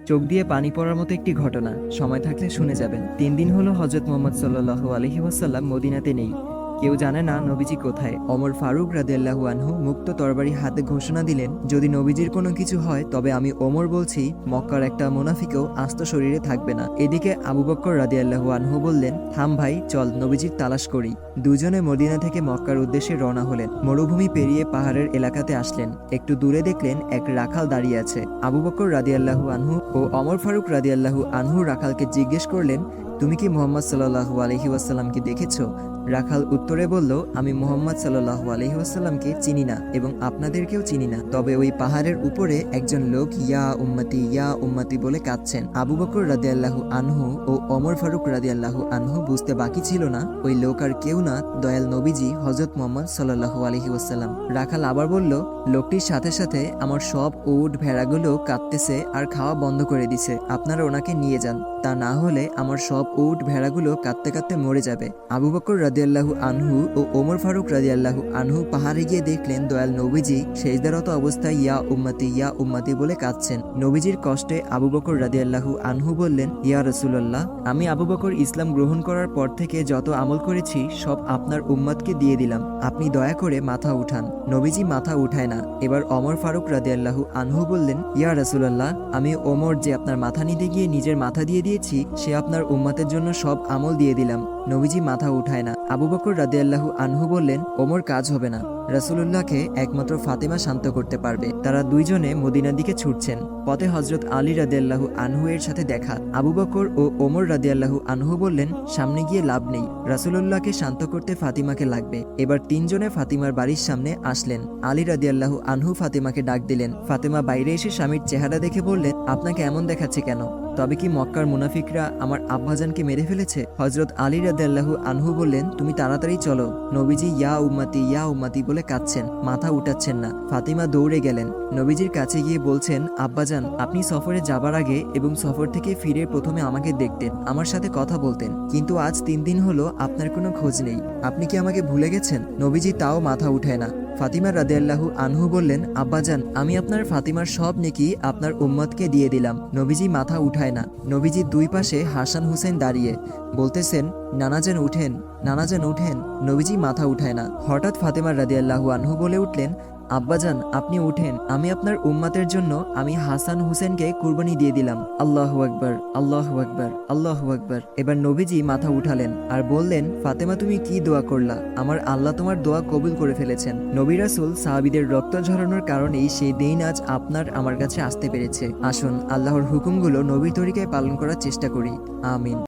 চোখ দিয়ে পানি পড়ার মতো একটি ঘটনা, সময় থাকলে শুনে যাবেন। 3 দিন হলো হজরত মুহাম্মদ সাল্লাল্লাহু আলাইহি ওয়াসাল্লাম মদিনাতে নেই। কেউ জানে না নবীজি কোথায়। ওমর ফারুক রাদিয়াল্লাহু আনহু মুক্ত তরবারি হাতে ঘোষণা দিলেন, যদি নবীজির কোনো কিছু হয় তবে আমি ওমর বলছি, মক্কার একটা মুনাফিকও আস্ত শরীরে থাকবে না। এদিকে আবু বকর রাদিয়াল্লাহু আনহু বললেন, থাম ভাই, চল নবীজির তালাশ করি। দুজনে মদিনা থেকে মক্কার উদ্দেশ্যে রওনা হলেন। মরুভূমি পেরিয়ে পাহাড়ের এলাকাতে আসলেন। একটু দূরে দেখলেন এক রাখাল দাঁড়িয়ে আছে। আবু বকর রাদিয়াল্লাহু আনহু ও ওমর ফারুক রাদিয়াল্লাহু আনহু রাখালকে জিজ্ঞেস করলেন, তুমি কি মুহাম্মদ সাল্লাল্লাহু আলাইহি ওয়াসাল্লামকে দেখেছো? রাখাল উত্তরে বলল, আমি মুহাম্মদ সাল্লাল্লাহু আলাইহি ওয়াসাল্লামকে চিনি না এবং আপনাদেরকেও চিনি না, তবে ওই পাহাড়ের উপরে একজন লোক ইয়া উম্মতি বলে কাঁদছেন। আবু বকর রাদিয়াল্লাহু আনহু ও ওমর ফারুক রাদিয়াল্লাহু আনহু বুঝতে বাকি ছিল না ওই লোক আর কেউ না, দয়াল নবীজি হযরত মুহাম্মদ সাল্লাল্লাহু আলাইহি ওয়াসাল্লাম। রাখাল আবার বলল, লোকটির সাথে সাথে আমার সব উট ভেড়াগুলো কাঁদতেছে আর খাওয়া বন্ধ করে দিছে, আপনারা ওনাকে নিয়ে যান, তা না হলে আমার সব উট ভেড়াগুলো কাঁদতে কাঁদতে মরে যাবে। আবু বকর রাদিয়াল্লাহু আনহু ও ওমর ফারুক রাদিয়াল্লাহু আনহু পাহাড়ে গিয়ে দেখলেন দয়াল নবীজি সেজদারত অবস্থায় ইয়া উম্মতি বলে কাঁদছেন। নবীজির কষ্টে আবু বকর রাদিয়াল্লাহু আনহু বললেন, ইয়া রাসূলুল্লাহ, আমি আবু বকর ইসলাম গ্রহণ করার পর থেকে যত আমল করেছি সব আপনার উম্মতকে দিয়ে দিলাম, আপনি দয়া করে মাথা উঠান। নবীজি মাথা উঠায় না। এবার ওমর ফারুক রাদিয়াল্লাহু আনহু বললেন, ইয়া রাসূলুল্লাহ, আমি ওমর যে আপনার মাথা নিতে গিয়ে নিজের মাথা দিয়ে দিয়েছি, সে আপনার উম্মতের জন্য সব আমল দিয়ে দিলাম। নবীজি মাথা উঠায় না। আবু বকর রাদিয়াল্লাহু আনহু বললেন, ওমর কাজ হবে না, রাসূলুল্লাহকে একমাত্র ফাতেমা শান্ত করতে পারবে। তারা দুইজনে মদিনার দিকে ছুটছেন। পথে হযরত আলী রাদিয়াল্লাহু আনহু এর সাথে দেখা। আবু বকর ও ওমর রাদিয়াল্লাহু আনহু বললেন, সামনে গিয়ে লাভ নেই, রাসূলুল্লাহকে শান্ত করতে ফাতিমাকে লাগবে। এবার তিনজনে ফাতিমার বাড়ির সামনে আসলেন। আলী রাদিয়াল্লাহু আনহু ফাতিমাকে ডাক দিলেন। ফাতেমা বাইরে এসে স্বামীর চেহারা দেখে বললেন, আপনাকে এমন দেখাচ্ছে কেন? তবে কি মক্কার মুনাফিকরা আমার আব্বাজানকে মেরে ফেলেছে? হযরত আলী রাদিয়াল্লাহু আনহু বললেন, তুমি তাড়াতাড়ি চলো, নবীজি ইয়া উম্মতি বলে কাঁদছেন, মাথা উঠাচ্ছেন না। ফাতিমা দৌড়ে গেলেন। নবীজির কাছে গিয়ে বলছেন, আব্বাজান, আপনি সফরে যাবার আগে এবং সফর থেকে ফিরে প্রথমে আমাকে দেখতেন, আমার সাথে কথা বলতেন, কিন্তু আজ 3 দিন হলো আপনার কোনো খোঁজ নেই, আপনি কি আমাকে ভুলে গেছেন? নবীজি তাও মাথা উঠায় না। ফাতিমা রাদিয়াল্লাহু আনহু বললেন, আব্বাজান, আমি আপনার ফাতিমার সব নেকি আপনার উম্মতকে দিয়ে দিলাম। নবীজি মাথা উঠায় না। নবীজির দুই পাশে হাসান হুসেন দাঁড়িয়ে বলতেছেন, নানাজান উঠেন, নানাজান উঠেন। নবীজি মাথা উঠায় না। হঠাৎ ফাতিমা রাদিয়াল্লাহু আনহু বলে উঠলেন, আব্বাজান, আপনি উঠেন, আমি আপনার উম্মতের জন্য আমি হাসান হুসেনকে কুরবানি দিয়ে দিলাম। আল্লাহু আকবার, আল্লাহু আকবার, আল্লাহু আকবার। এবার নবীজি মাথা উঠালেন আর বললেন, ফাতেমা, তুমি কি দোয়া করলা? আমার আল্লাহ তোমার দোয়া কবুল করে ফেলেছেন। নবী রাসূল সাহাবীদের রক্ত ঝরানোর কারণেই সেই দিন আজ আপনার আমার কাছে আসতে পেরেছে। আসুন আল্লাহর হুকুমগুলো নবীর তরিকায় পালন করার চেষ্টা করি। আমিন।